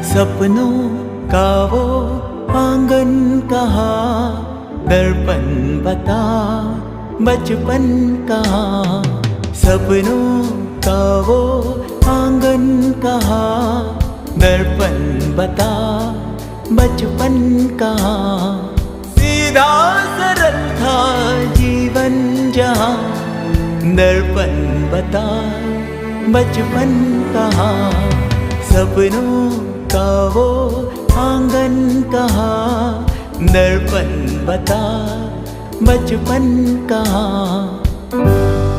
सपनों का वो आंगन कहाँ, दर्पण बता बचपन कहाँ। सपनों का वो आंगन कहाँ, दर्पण बता बचपन कहाँ। सीधा सरल था जीवन जहाँ, दर्पण बता बचपन कहाँ। सपनों का वो आंगन कहाँ, दर्पण बता बचपन कहाँ।